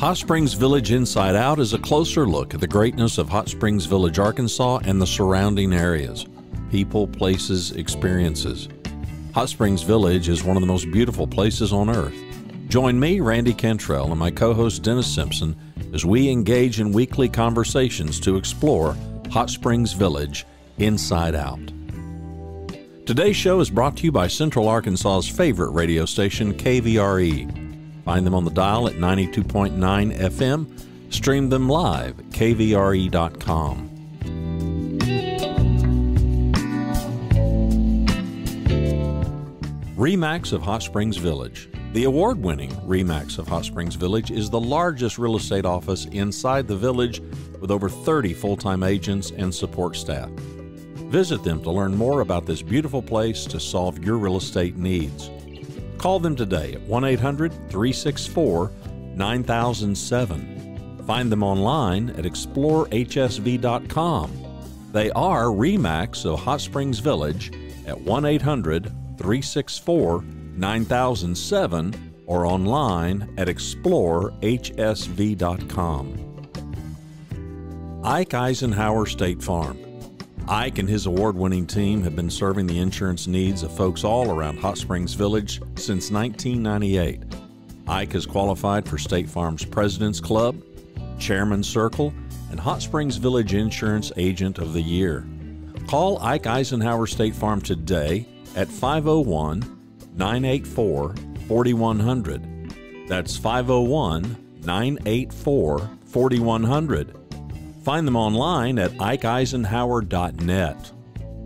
Hot Springs Village Inside Out is a closer look at the greatness of Hot Springs Village, Arkansas and the surrounding areas. People, places, experiences. Hot Springs Village is one of the most beautiful places on earth. Join me, Randy Cantrell, and my co-host Dennis Simpson as we engage in weekly conversations to explore Hot Springs Village Inside Out. Today's show is brought to you by Central Arkansas's favorite radio station, KVRE. Find them on the dial at 92.9 FM. Stream them live at kvre.com. RE/MAX of Hot Springs Village. The award-winning RE/MAX of Hot Springs Village is the largest real estate office inside the village with over 30 full-time agents and support staff. Visit them to learn more about this beautiful place to solve your real estate needs. Call them today at 1-800-364-9007. Find them online at explorehsv.com. They are RE/MAX of Hot Springs Village at 1-800-364-9007 or online at explorehsv.com. Ike Eisenhower State Farm. Ike and his award-winning team have been serving the insurance needs of folks all around Hot Springs Village since 1998. Ike has qualified for State Farm's President's Club, Chairman's Circle, and Hot Springs Village Insurance Agent of the Year. Call Ike Eisenhower State Farm today at 501-984-4100. That's 501-984-4100. Find them online at ikeeisenhower.net.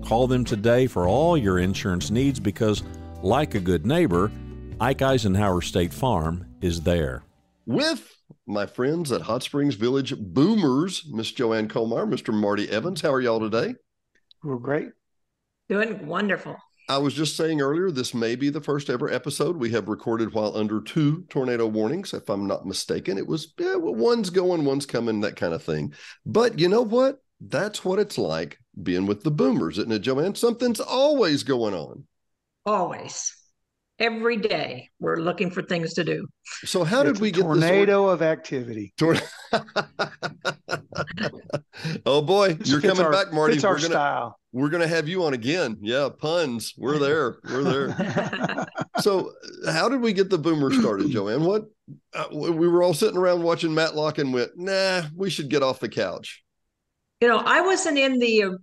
Call them today for all your insurance needs because, like a good neighbor, Ike Eisenhower State Farm is there. With my friends at Hot Springs Village Boomers, Miss Joanne Colmar, Mr. Marty Evans. How are y'all today? We're great. Doing wonderful. I was just saying earlier, this may be the first ever episode we have recorded while under 2 tornado warnings, if I'm not mistaken. It was, one's going, one's coming, that kind of thing. But you know what? That's what it's like being with the Boomers, isn't it, Joanne? Something's always going on. Always. Every day, we're looking for things to do. So how did we get this tornado of activity? Oh boy, you're coming back, Marty. It's our style. We're gonna have you on again. Yeah, puns. We're there. We're there. So how did we get the Boomer started, Joanne? What we were all sitting around watching Matlock and went, nah, we should get off the couch. You know, I wasn't in the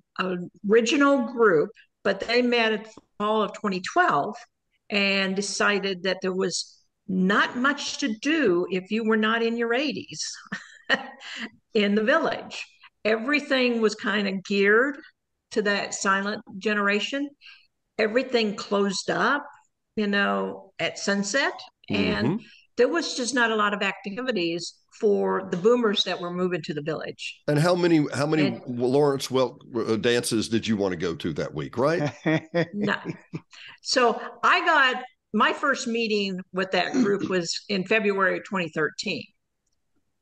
original group, but they met at fall of 2012 and decided that there was not much to do if you were not in your 80s in the village. Everything was kind of geared to that silent generation. Everything closed up, at sunset. And there was just not a lot of activities for the Boomers that were moving to the village. And how many Lawrence Welk dances did you want to go to that week, right? No. So I got my first meeting with that group was in February 2013.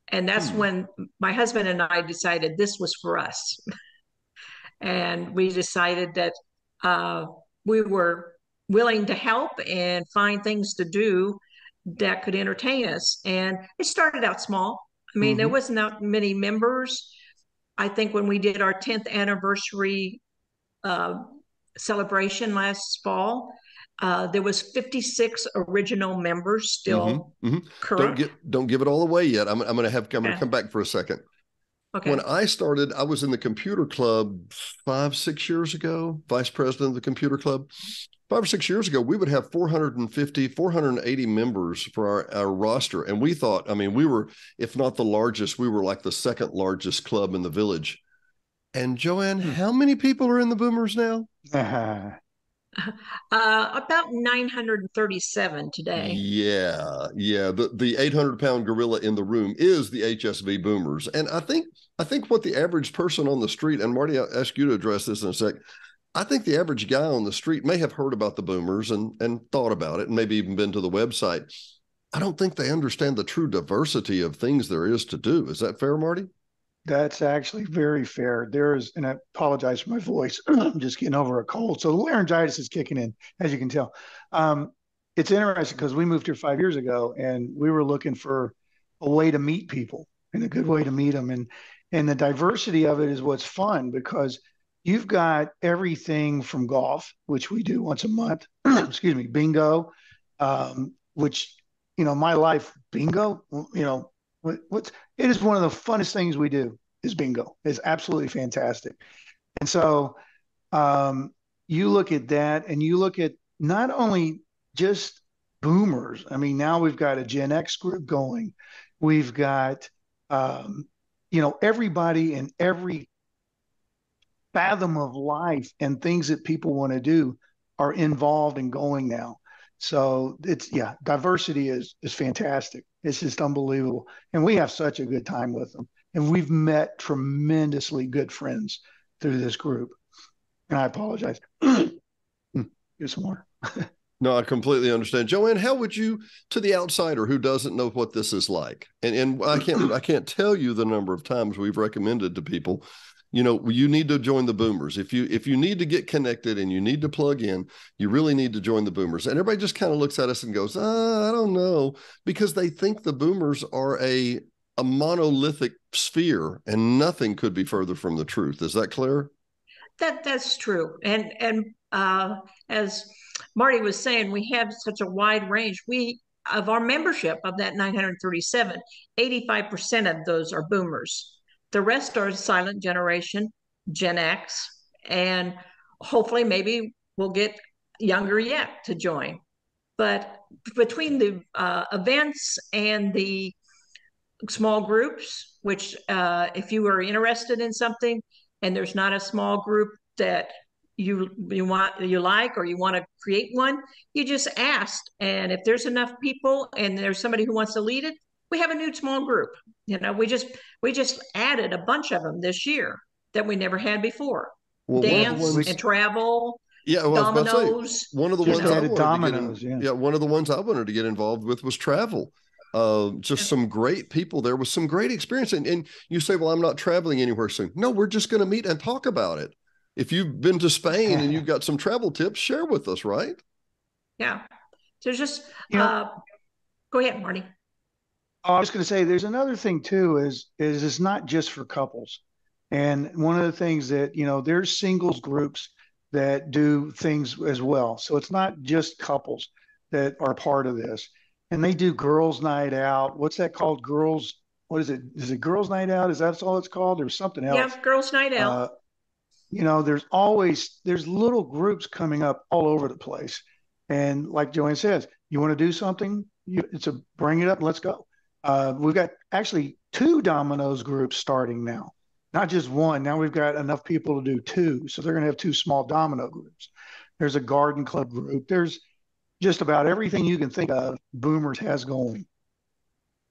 And that's when my husband and I decided this was for us. And we decided that we were willing to help and find things to do that could entertain us. And it started out small. I mean, there wasn't that many members. I think when we did our 10th anniversary celebration last fall, there was 56 original members still current. Don't give it all away yet. I'm going to come back for a second. Okay. When I started, I was in the computer club 5-6 years ago, vice president of the computer club. 5 or 6 years ago, we would have 450, 480 members for our roster. And we thought, we were, if not the largest, we were like the second largest club in the village. And Joanne, how many people are in the Boomers now? About 937 today. Yeah. The 800-pound gorilla in the room is the HSV Boomers. And I think what the average person on the street, and Marty, I'll ask you to address this in a sec. I think the average guy on the street may have heard about the Boomers and thought about it and maybe even been to the website. I don't think they understand the true diversity of things there is to do. Is that fair, Marty? That's actually very fair. And I apologize for my voice. I'm just getting over a cold. So the laryngitis is kicking in, as you can tell. It's interesting because we moved here 5 years ago and we were looking for a way to meet people and a good way to meet them. And the diversity of it is what's fun, because you've got everything from golf, which we do once a month, excuse me, bingo, which, my life, bingo, it is one of the funnest things we do is bingo. It's absolutely fantastic. And so you look at that, and you look at not only just boomers. I mean, now we've got a Gen X group going. We've got, everybody in every fathom of life and things that people want to do are involved and going now. So diversity is fantastic. It's just unbelievable. And we have such a good time with them. And we've met tremendously good friends through this group. And I apologize. Here's some more. No, I completely understand. Joanne, how would you, to the outsider who doesn't know what this is like, and I can't tell you the number of times we've recommended to people, you need to join the Boomers. If you need to get connected and you need to plug in, you really need to join the Boomers. And everybody just kind of looks at us and goes, I don't know, because they think the Boomers are a monolithic sphere, and nothing could be further from the truth. Is that clear? That's true. And as Marty was saying, we have such a wide range. Of our membership of that 937, 85% of those are boomers. The rest are silent generation, Gen X, and hopefully maybe we'll get younger yet to join. But between the events and the small groups, which if you are interested in something and there's not a small group that you like, or you want to create one, you just ask. And if there's enough people and there's somebody who wants to lead it, we have a new small group. We just added a bunch of them this year that we never had before. Well, dance and travel. Yeah, well, dominoes. One of the ones I wanted to get one of the ones I wanted to get involved with was travel. Just some great people there with some great experience. And you say, well, I'm not traveling anywhere soon. No, we're just going to meet and talk about it. If you've been to Spain and you've got some travel tips, share with us, right? Yeah. So just go ahead, Marty. I was going to say, there's another thing too, is it's not just for couples. And one of the things that, there's singles groups that do things as well. So it's not just couples that are part of this. And they do girls' night out. What's that called? What is it? Is it girls' night out? Is that all it's called? Or something else? Yeah, girls' night out. There's little groups coming up all over the place. And like Joanne says, you want to do something, bring it up and let's go. We've got actually 2 dominoes groups starting now, not just one. Now we've got enough people to do 2. So they're going to have 2 small domino groups. There's a garden club group. There's just about everything you can think of Boomers has going.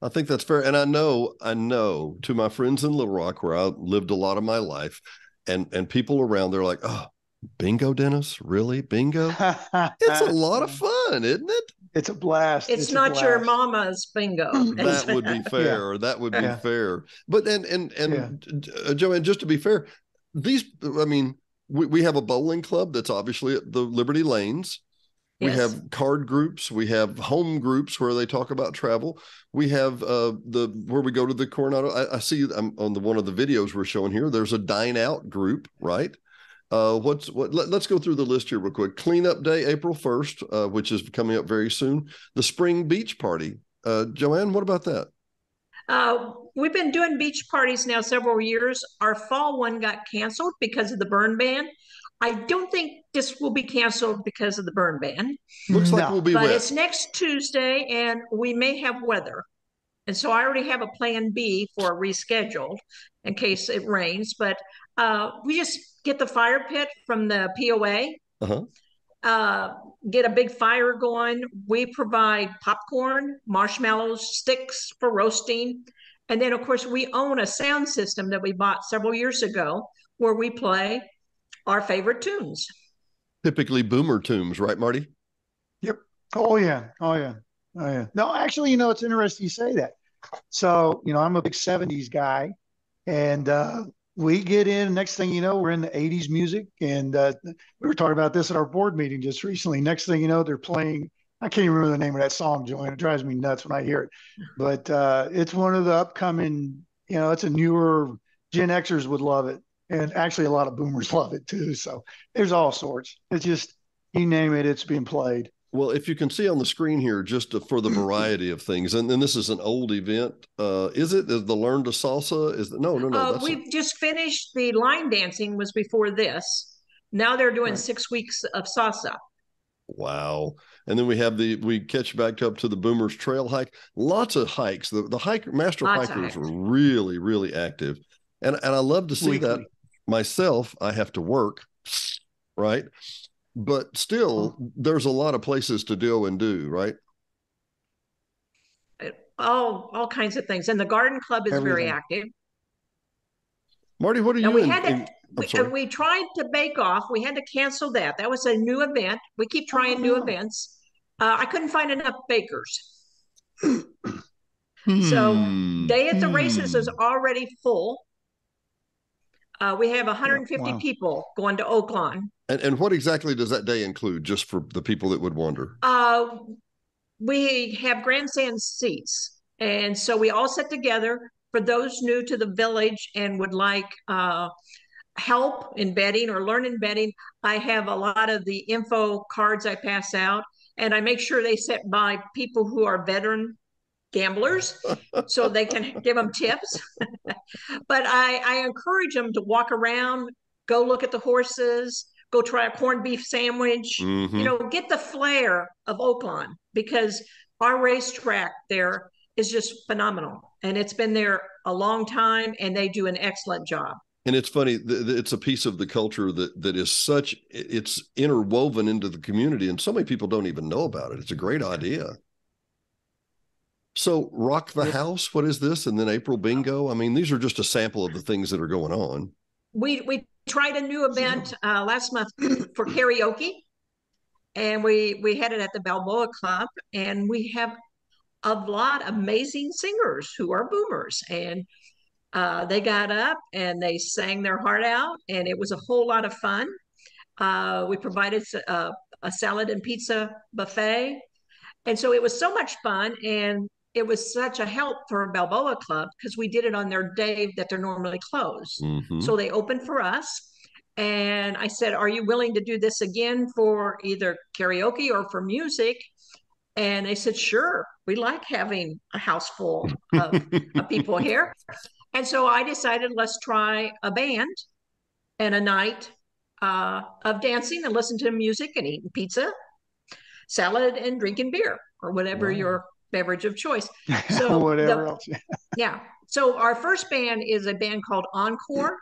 I think that's fair. And I know to my friends in Little Rock, where I lived a lot of my life, and people around, they're like, oh, bingo, Dennis? Really? Bingo? It's a lot of fun, isn't it? It's a blast. It's not your mama's bingo. That would be fair. Yeah. That would be fair. But Joanne, just to be fair, we have a bowling club that's obviously at the Liberty Lanes. We have card groups. We have home groups where they talk about travel. We have where we go to the Coronado. I see on one of the videos we're showing here, there's a dine out group, right? Let's go through the list here real quick. Cleanup Day, April 1st, which is coming up very soon. The Spring Beach Party. Joanne, what about that? We've been doing beach parties now several years. Our fall one got canceled because of the burn ban. I don't think this will be canceled because of the burn ban. Looks like we'll be wet. But it's next Tuesday, and we may have weather. And so I already have a plan B for a rescheduled in case it rains. But we just get the fire pit from the POA, get a big fire going. We provide popcorn, marshmallows, sticks for roasting. And then, of course, we own a sound system that we bought several years ago where we play our favorite tunes. Typically boomer tunes, right, Marty? Yep. Oh, yeah. No, actually, it's interesting you say that. So, I'm a big 70s guy, and we get in, next thing you know, we're in the 80s music. And we were talking about this at our board meeting just recently. Next thing you know, they're playing I can't even remember the name of that song, Joanne. It drives me nuts when I hear it. But it's one of the upcoming, it's a newer, Gen Xers would love it. And actually, a lot of boomers love it too. So there's all sorts. It's just, you name it, it's being played. Well, if you can see on the screen here, just for the variety of things, and then this is an old event. Is the Learn to Salsa? No. We've just finished the line dancing was before this. Now they're doing 6 weeks of salsa. Wow. And then we catch back up to the Boomers Trail hike. Lots of hikes. The master hikers were really, really active. And I love to see that myself. I have to work, right? But still, there's a lot of places to go and do, right? All kinds of things. And the garden club is very active. Marty, what are you we tried to bake off. We had to cancel that. That was a new event. We keep trying new events. I couldn't find enough bakers. So Day at the Races is already full. We have 150 people going to Oaklawn. And what exactly does that day include, just for the people that would wonder? We have grandstand seats. And so we all sit together. For those new to the village and would like help in betting or learn in betting, I have a lot of the info cards I pass out. And I make sure they sit by people who are veteran gamblers so they can give them tips. But I encourage them to walk around, go look at the horses, go try a corned beef sandwich, get the flair of Oaklawn, because our racetrack there is just phenomenal. And it's been there a long time, and they do an excellent job. And it's funny, it's a piece of the culture that is it's interwoven into the community, and so many people don't even know about it. It's a great idea. So Rock the House, what is this? And then April Bingo. I mean, these are just a sample of the things that are going on. We tried a new event last month for karaoke, and we had it at the Balboa Club, and we have a lot of amazing singers who are boomers, and they got up and they sang their heart out, and it was a whole lot of fun. We provided a salad and pizza buffet, and so it was so much fun, and it was such a help for Balboa Club because we did it on their day that they're normally closed. So they opened for us, and I said, are you willing to do this again for either karaoke or for music? And they said, sure, we like having a house full of people here. And so I decided, let's try a band and a night of dancing and listen to music and eating pizza, salad, and drinking beer, or whatever your beverage of choice. So whatever else. Yeah. So our first band is a band called Encore,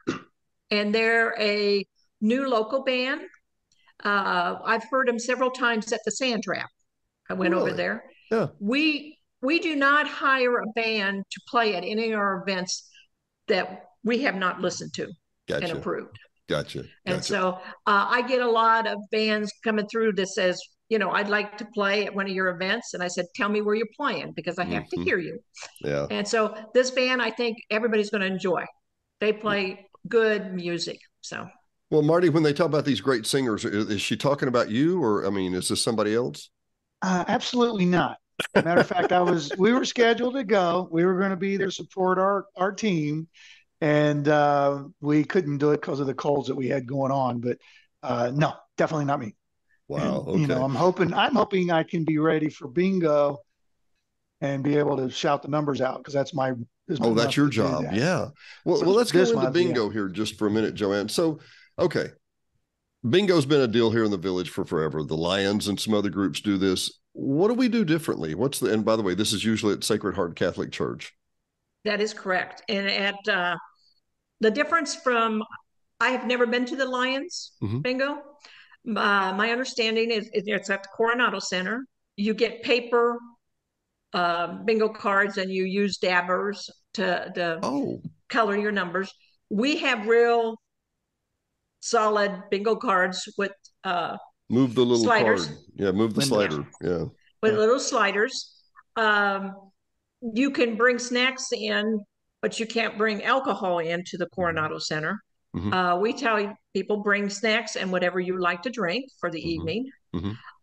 and they're a new local band. I've heard them several times at the Sand Trap. I went over there. Yeah. We do not hire a band to play at any of our events that we have not listened to and approved. Gotcha. And so I get a lot of bands coming through that says, I'd like to play at one of your events. And I said, tell me where you're playing, because I have to hear you. Yeah. And so this band, I think everybody's going to enjoy. They play good music. So. Well, Marty, when they talk about these great singers, is she talking about you, or, I mean, is this somebody else? Absolutely not. Matter of fact, we were scheduled to go. We were going to be there to support our team, and we couldn't do it because of the colds that we had going on. But no, definitely not me. Wow. And, okay. I'm hoping I can be ready for bingo and be able to shout the numbers out, because that's my. That's your job. Yeah. Well, let's go into bingo here just for a minute, Joanne. So, okay. Bingo's been a deal here in the village for forever. The Lions and some other groups do this. What do we do differently? And by the way, this is usually at Sacred Heart Catholic Church. That is correct. And at the difference from, I have never been to the Lions bingo. My understanding is it's at the Coronado Center. You get paper bingo cards, and you use dabbers to color your numbers. We have real solid bingo cards with move the little sliders. card. Yeah, move the slider. Yeah. With little sliders. You can bring snacks in, but you can't bring alcohol into the Coronado Center. We tell people bring snacks and whatever you like to drink for the evening.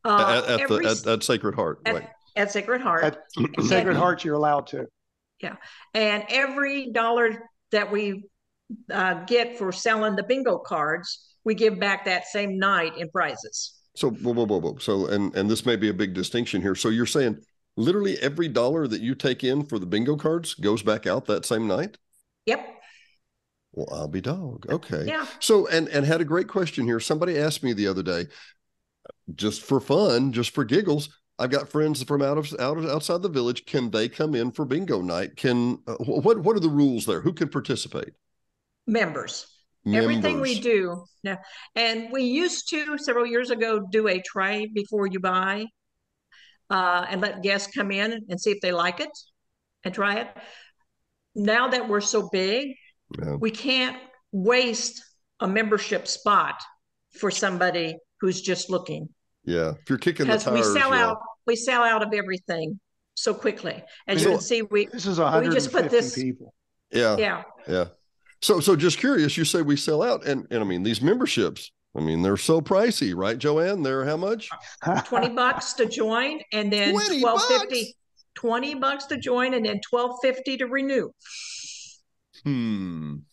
At Sacred Heart, right? At Sacred Heart. At Sacred Heart, you're allowed to. Yeah, and every dollar that we get for selling the bingo cards, we give back that same night in prizes. So, whoa. So, and this may be a big distinction here. So you're saying literally every dollar that you take in for the bingo cards goes back out that same night? Yep. Well, I'll be dog. Okay. Yeah. So, and had a great question here. Somebody asked me the other day, just for fun, just for giggles, I've got friends from outside the village. Can they come in for bingo night? What are the rules there? Who can participate? Members. Everything we do now, and we used to several years ago do a try before you buy, and let guests come in and see if they like it and try it. Now that we're so big, we can't waste a membership spot for somebody who's just looking. Yeah, if you're kicking the tires, we sell out of everything so quickly. As you can see, this is 150 we just put this people. Yeah. So just curious, you say we sell out, and I mean these memberships, I mean they're so pricey, right, Joanne? They're how much? $20 to join, and then $12.50. $20 to join, and then $12.50 to renew. And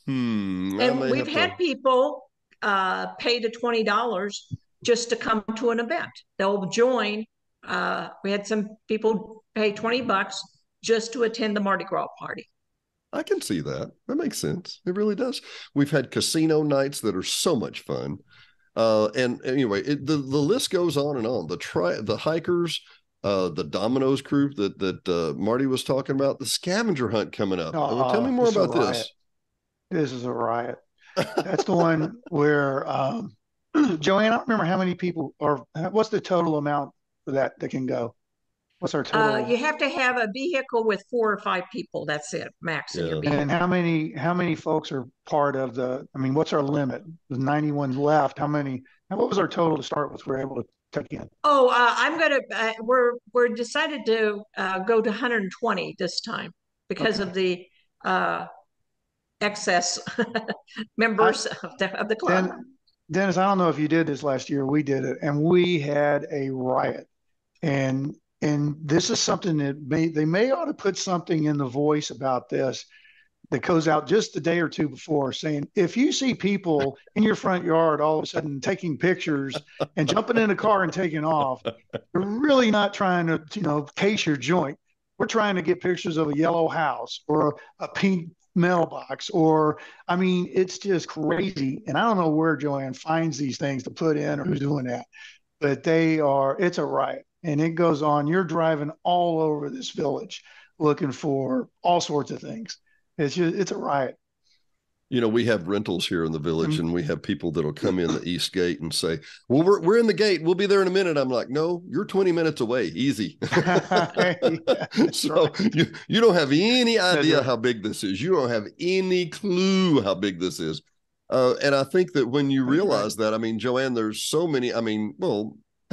we've had people pay the $20 just to come to an event. They'll join. We had some people pay $20 just to attend the Mardi Gras party. I can see that. That makes sense. It really does. We've had casino nights that are so much fun. And anyway, the list goes on and on. The hikers, the Domino's crew that Marty was talking about, the scavenger hunt coming up. Tell me more about this. This is a riot. That's the one where, Joanne, I don't remember how many people, or what's the total amount for that can go? What's our total? You have to have a vehicle with 4 or 5 people. That's it, max. In your vehicle. And how many folks are part of what's our limit? There's 91 left. What was our total to start with? We're able to take in. We're decided to go to 120 this time because of the excess members of the club. Dennis, I don't know if you did this last year. We did it, and we had a riot. And this is something that they may ought to put something in the Voice about this that goes out just a day or two before, saying, if you see people in your front yard all of a sudden taking pictures and jumping in a car and taking off, you're really not trying to, case your joint. We're trying to get pictures of a yellow house or a pink mailbox, it's just crazy. And I don't know where Joanne finds these things to put in or who's doing that, but it's a riot. And it goes on. You're driving all over this village looking for all sorts of things. It's a riot. We have rentals here in the village, and we have people that'll come in the east gate and say, well, we're in the gate. We'll be there in a minute. I'm like, no, you're 20 minutes away. Easy. So you don't have any idea how big this is. You don't have any clue how big this is. And I think that when you realize that, Joanne, there's so many, how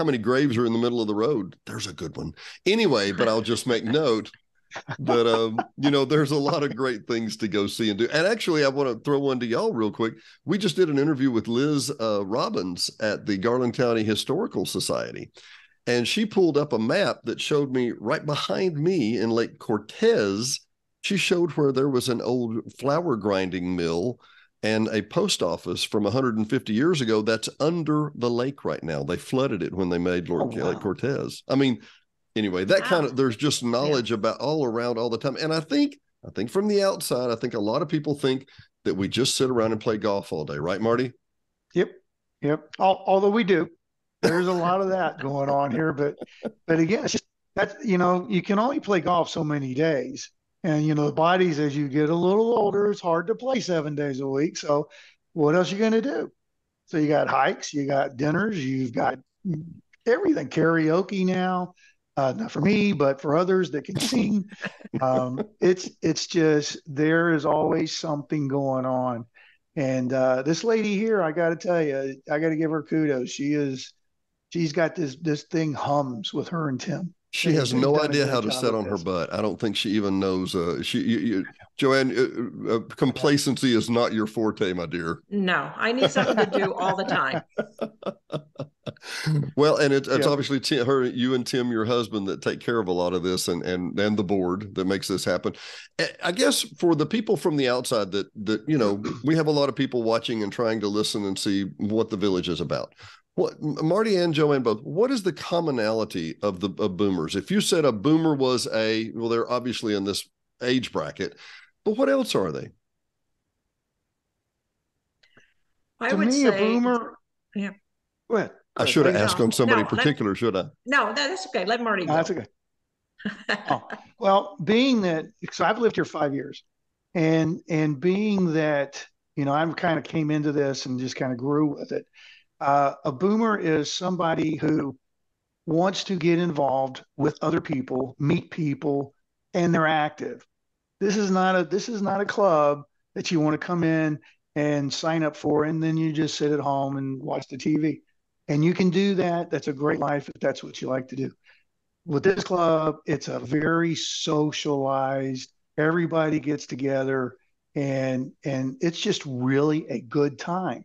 many graves are in the middle of the road? There's a good one. Anyway, but I'll just make note that, there's a lot of great things to go see and do. And actually, I want to throw one to y'all real quick. We just did an interview with Liz Robbins at the Garland County Historical Society. And she pulled up a map that showed me right behind me in Lake Cortez. She showed where there was an old flour grinding mill and a post office from 150 years ago that's under the lake right now. They flooded it when they made Lake Cortez. Anyway, that kind of, there's just knowledge about all around all the time. And I think from the outside, I think a lot of people think that we just sit around and play golf all day. Right, Marty? Yep. Although we do. There's a lot of that going on here. But again, it's just that, you can only play golf so many days. And, the bodies, as you get a little older, it's hard to play 7 days a week. So what else are you going to do? So you got hikes, you got dinners, you've got everything, karaoke now. Not for me, but for others that can sing. It's just, there is always something going on. And this lady here, I got to tell you, I got to give her kudos. She's got this thing hums with her and Tim. She has no idea how to sit on her butt. I don't think she even knows. Joanne, complacency is not your forte, my dear. No, I need something to do all the time. Well, and it's obviously you and Tim, your husband, that take care of a lot of this, and the board that makes this happen. I guess for the people from the outside that we have a lot of people watching and trying to listen and see what the village is about. What, Marty and Joanne both, what is the commonality of boomers? If you said a boomer was well, they're obviously in this age bracket, but what else are they? To me, a boomer. Yeah. Go ahead. I should have asked on somebody particular, should I? No, that's okay. Let Marty go. That's okay. Well, being that, because I've lived here 5 years, and being that, I kind of came into this and just kind of grew with it. A boomer is somebody who wants to get involved with other people, meet people, and they're active. This is not a club that you want to come in and sign up for, and then you just sit at home and watch the TV. And you can do that. That's a great life if that's what you like to do. With this club, it's a very socialized, everybody gets together, and it's just really a good time.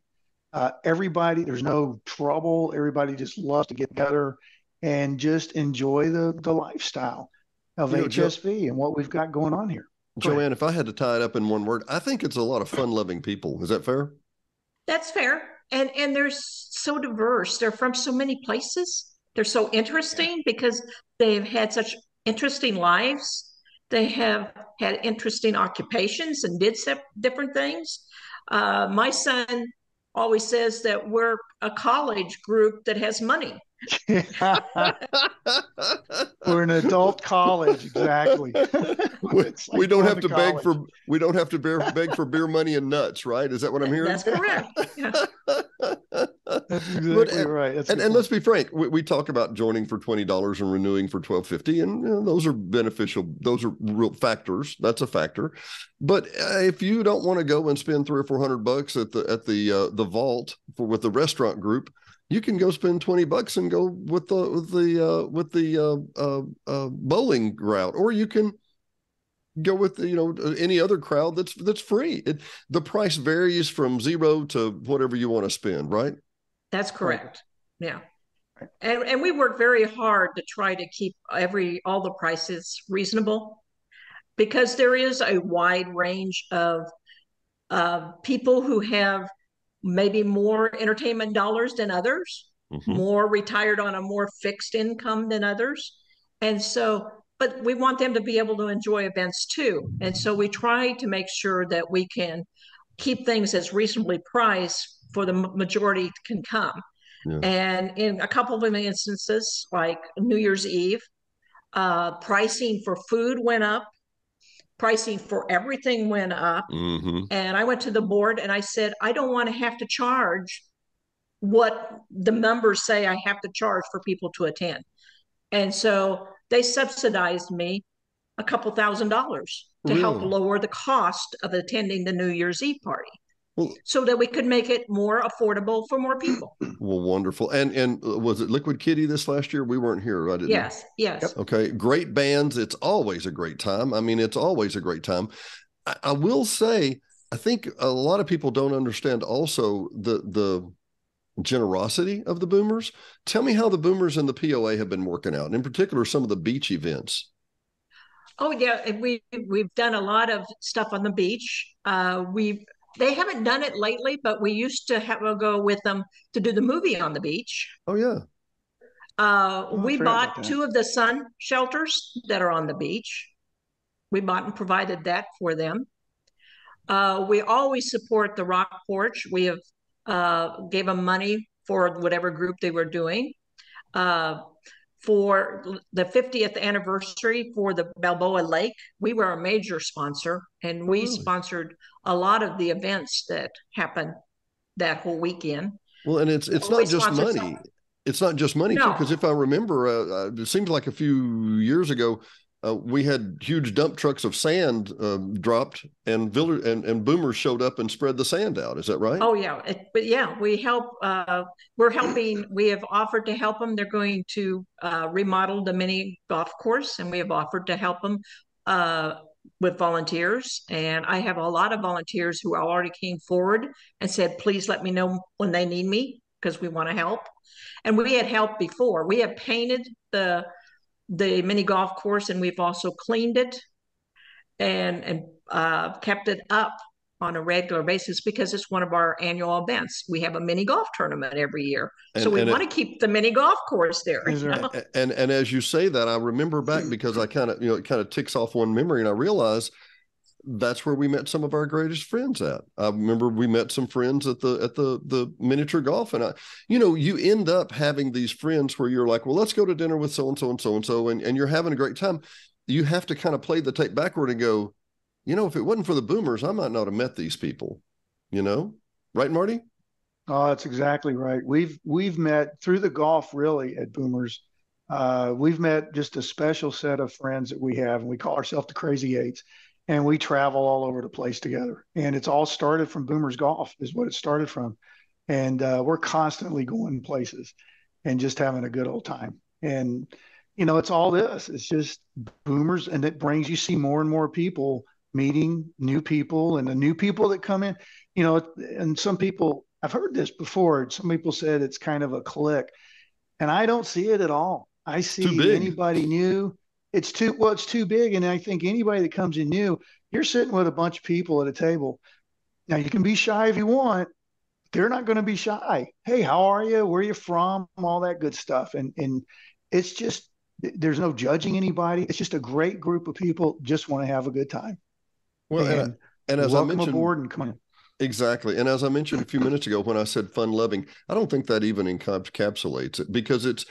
There's no trouble. Everybody just loves to get together and just enjoy the lifestyle of HSV and what we've got going on here. Joanne, if I had to tie it up in one word, I think it's a lot of fun-loving people. Is that fair? That's fair. And they're so diverse. They're from so many places. They're so interesting because they've had such interesting lives. They have had interesting occupations and did different things. My son always says that we're a college group that has money. We're an adult college, exactly. We don't have to beg for beer money and nuts, right? Is that what I'm hearing? That's correct. Yeah. That's exactly right. And let's be frank. We talk about joining for $20 and renewing for $12.50, and those are beneficial. Those are real factors. That's a factor. But if you don't want to go and spend $300 or $400 at the vault with the restaurant group, you can go spend $20 and go with the bowling route, or you can go with any other crowd that's free. The price varies from zero to whatever you want to spend, right? That's correct. Yeah, and we work very hard to try to keep all the prices reasonable, because there is a wide range of people who have maybe more entertainment dollars than others, more retired on a more fixed income than others. And so, but we want them to be able to enjoy events too. And so we try to make sure that we can keep things as reasonably priced for the majority can come. Yeah. And in a couple of instances, like New Year's Eve, pricing for food went up. Pricing for everything went up. And I went to the board and I said, I don't want to have to charge what the numbers say I have to charge for people to attend. And so they subsidized me a couple $1,000s to help lower the cost of attending the New Year's Eve party. So that we could make it more affordable for more people. Well, wonderful. And was it Liquid Kitty this last year? We weren't here, right? Yes. Okay. Great bands. It's always a great time. I mean, it's always a great time. I will say, I think a lot of people don't understand also the generosity of the boomers. Tell me how the boomers and the POA have been working out, and in particular, some of the beach events. Oh, yeah. We've done a lot of stuff on the beach. They haven't done it lately, but we used to go with them to do the movie on the beach. Oh, yeah. We bought 2 of the sun shelters that are on the beach. We bought and provided that for them. We always support the Rock Porch. We have gave them money for whatever group they were doing. For the 50th anniversary for the Balboa Lake, we were a major sponsor, and we sponsored a lot of the events that happened that whole weekend. Well, and it's not just money. It's not just money, too, because if I remember, it seems like a few years ago, we had huge dump trucks of sand dropped, and boomers showed up and spread the sand out. Is that right? Oh, yeah. But yeah, we help. We're helping. We have offered to help them. They're going to remodel the mini golf course, and we have offered to help them with volunteers. And I have a lot of volunteers who already came forward and said, please let me know when they need me. because we want to help. And we had helped before. We have painted the mini golf course, and we've also cleaned it and kept it up on a regular basis because it's one of our annual events. We have a mini golf tournament every year. So we want to keep the mini golf course there. And as you say that, I remember back because I kind of, it kind of ticks off one memory, and I realize that's where we met some of our greatest friends at. I remember we met some friends at the miniature golf, and you end up having these friends where you're like, well, let's go to dinner with so-and-so and so-and-so, and you're having a great time. You have to kind of play the tape backward and go, if it wasn't for the boomers, I might not have met these people, right, Marty? Oh, that's exactly right. We've met through the golf, really, at Boomers. We've met just a special set of friends that we have, and we call ourselves the Crazy Eights, and we travel all over the place together. And it's all started from Boomers Golf is what it started from. And we're constantly going places and just having a good old time. And, it's all this. It's just Boomers, and it brings you see more and more people meeting new people, and the new people that come in, and some people, I've heard this before. Some people said it's kind of a clique, and I don't see it at all. I see anybody new. It's too big. And I think anybody that comes in new, you're sitting with a bunch of people at a table. Now you can be shy if you want. They're not going to be shy. Hey, how are you? Where are you from? All that good stuff. And it's just, there's no judging anybody. It's just a great group of people just want to have a good time. Well, and as I mentioned, aboard and come on. Exactly. And as I mentioned a few minutes ago, when I said fun loving, I don't think that even encapsulates it, because it's,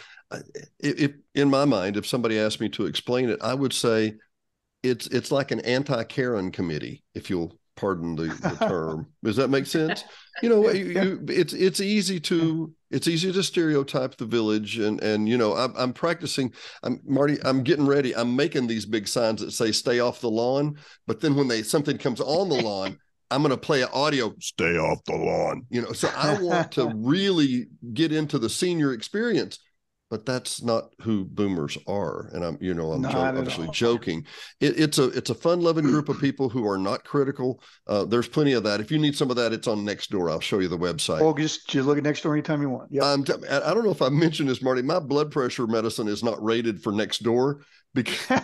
in my mind, if somebody asked me to explain it, I would say it's like an anti-Karen committee, if you'll pardon the term. Does that make sense? It's easy to stereotype the village, and I'm practicing. Marty, I'm getting ready. I'm making these big signs that say "stay off the lawn," but then when something comes on the lawn, I'm going to play an audio, "stay off the lawn." So I want to really get into the senior experience. But that's not who Boomers are, and I'm obviously joking. It's a fun-loving group of people who are not critical. There's plenty of that. If you need some of that, it's on Nextdoor. I'll show you the website. Oh, just look at Nextdoor anytime you want. I don't know if I mentioned this, Marty. My blood pressure medicine is not rated for Nextdoor because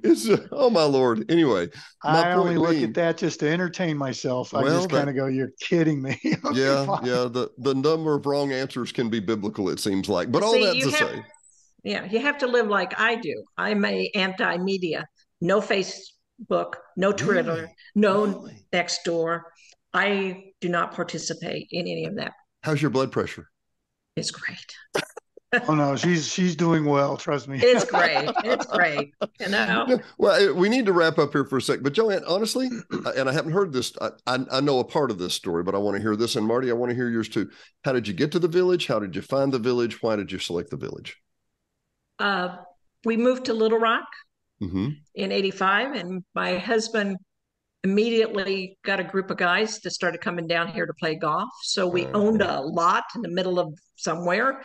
it's oh my Lord. Anyway, I only look at that just to entertain myself. I just kind of go, "You're kidding me." Okay, fine. The number of wrong answers can be biblical, it seems like. But all that to say, you have to live like I do. I'm a anti-media. No Facebook, no Twitter, no Nextdoor. I do not participate in any of that. How's your blood pressure? It's great. Oh no, she's doing well. Trust me. It's great. It's great. Well, we need to wrap up here for a sec. But Joanne, honestly, and I haven't heard this. I know a part of this story, but I want to hear this. And Marty, I want to hear yours too. How did you get to the village? How did you find the village? Why did you select the village? We moved to Little Rock in '85, and my husband immediately got a group of guys that started coming down here to play golf. So we owned a lot in the middle of somewhere.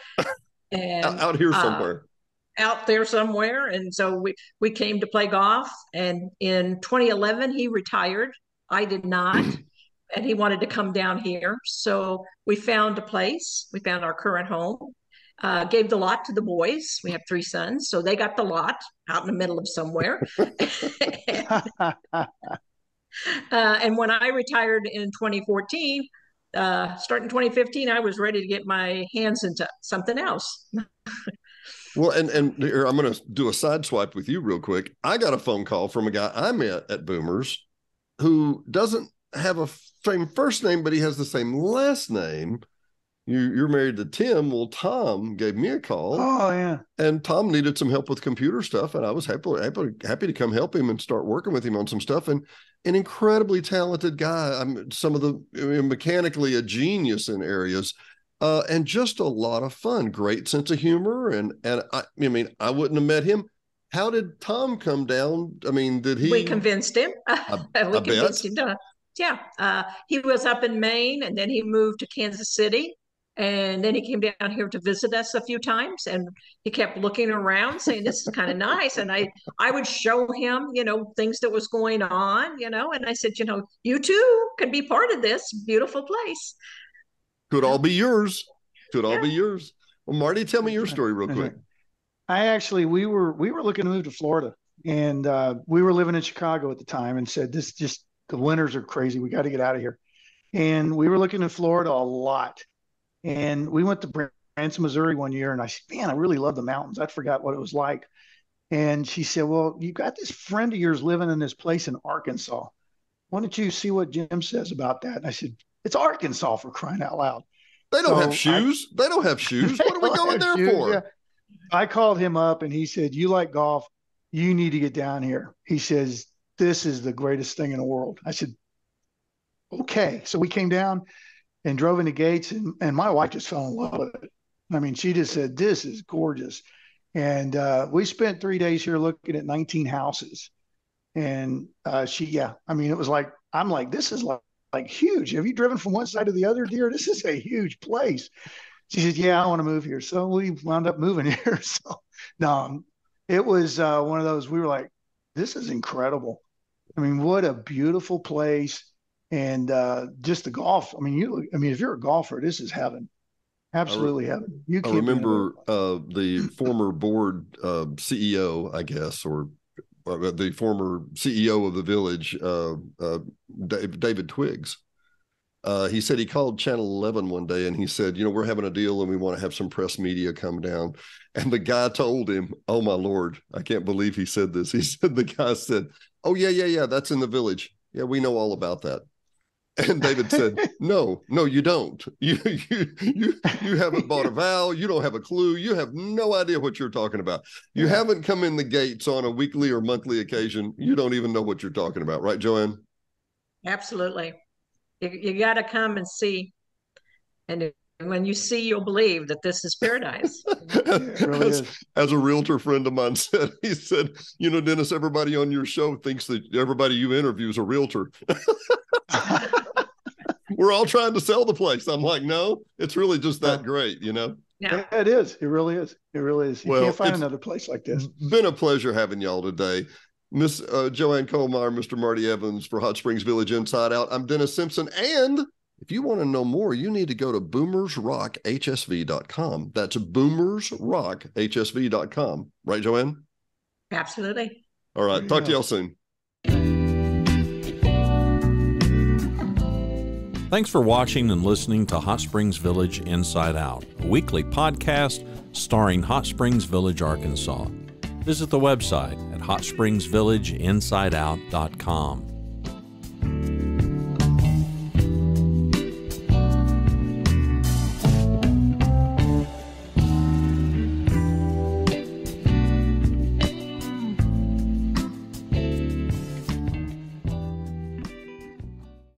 And out here somewhere. Out there somewhere. And so we came to play golf. And in 2011, he retired. I did not. And he wanted to come down here. So we found a place. We found our current home. Gave the lot to the boys. We have 3 sons. So they got the lot out in the middle of somewhere. And when I retired in 2014, starting 2015, I was ready to get my hands into something else. Well, and here, I'm going to do a side swipe with you real quick. I got a phone call from a guy I met at Boomers who doesn't have a same first name, but he has the same last name. You're married to Tim. Well, Tom gave me a call. Oh, yeah. And Tom needed some help with computer stuff, and I was happy to come help him and start working with him on some stuff. And an incredibly talented guy. Some of the mechanically a genius in areas, and just a lot of fun. Great sense of humor, and I wouldn't have met him. How did Tom come down? Did he? We convinced him. We convinced him to. Yeah, he was up in Maine, and then he moved to Kansas City. And then he came down here to visit us a few times, and he kept looking around saying, "This is kind of nice." And I would show him, things that was going on, and I said, you too can be part of this beautiful place. Could all be yours. Could all be yours. Well, Marty, tell me your story real quick. We were looking to move to Florida, and we were living in Chicago at the time, and said, the winters are crazy. We got to get out of here. And we were looking in Florida a lot. And we went to Branson, Missouri one year, and I said, man, I really love the mountains. I forgot what it was like. And she said, well, you got this friend of yours living in this place in Arkansas. Why don't you see what Jim says about that? And I said, it's Arkansas, for crying out loud. They don't have shoes. They don't have shoes. What are we going there for? Yeah. I called him up, and he said, you like golf? You need to get down here. He says, this is the greatest thing in the world. I said, okay. So we came down and drove into Gates, and my wife just fell in love with it. I mean, she just said, this is gorgeous. And we spent 3 days here looking at 19 houses. And it was like, I'm like, this is like huge. Have you driven from one side to the other, dear? This is a huge place. She said, yeah, I want to move here. So we wound up moving here. So no, it was one of those, we were like, this is incredible. I mean, what a beautiful place. And just the golf. I mean, if you're a golfer, this is heaven. Absolutely heaven. I remember the former board CEO, I guess, or the former CEO of the village, David Twiggs. He said he called Channel 11 one day, and he said, we're having a deal and we want to have some press media come down. And the guy told him, oh, my Lord, I can't believe he said this. The guy said, oh, yeah, that's in the village. Yeah, we know all about that. And David said, no, you don't. You haven't bought a vowel. You don't have a clue. You have no idea what you're talking about. You haven't come in the gates on a weekly or monthly occasion. You don't even know what you're talking about. Right, Joanne? Absolutely. You got to come and see. And when you see, you'll believe that this is paradise. It really is. As a realtor friend of mine said, he said, Dennis, everybody on your show thinks that everybody you interview is a realtor. We're all trying to sell the place. I'm like, no, it's really just that great, Yeah, it is. It really is. It really is. You can't find another place like this. Been a pleasure having y'all today. Miss Joanne Kohlmeyer, Mr. Marty Evans for Hot Springs Village Inside Out. I'm Dennis Simpson. And if you want to know more, you need to go to boomersrockhsv.com. That's boomersrockhsv.com. Right, Joanne? Absolutely. All right. Talk to y'all soon. Thanks for watching and listening to Hot Springs Village Inside Out, a weekly podcast starring Hot Springs Village, Arkansas. Visit the website at hotspringsvillageinsideout.com.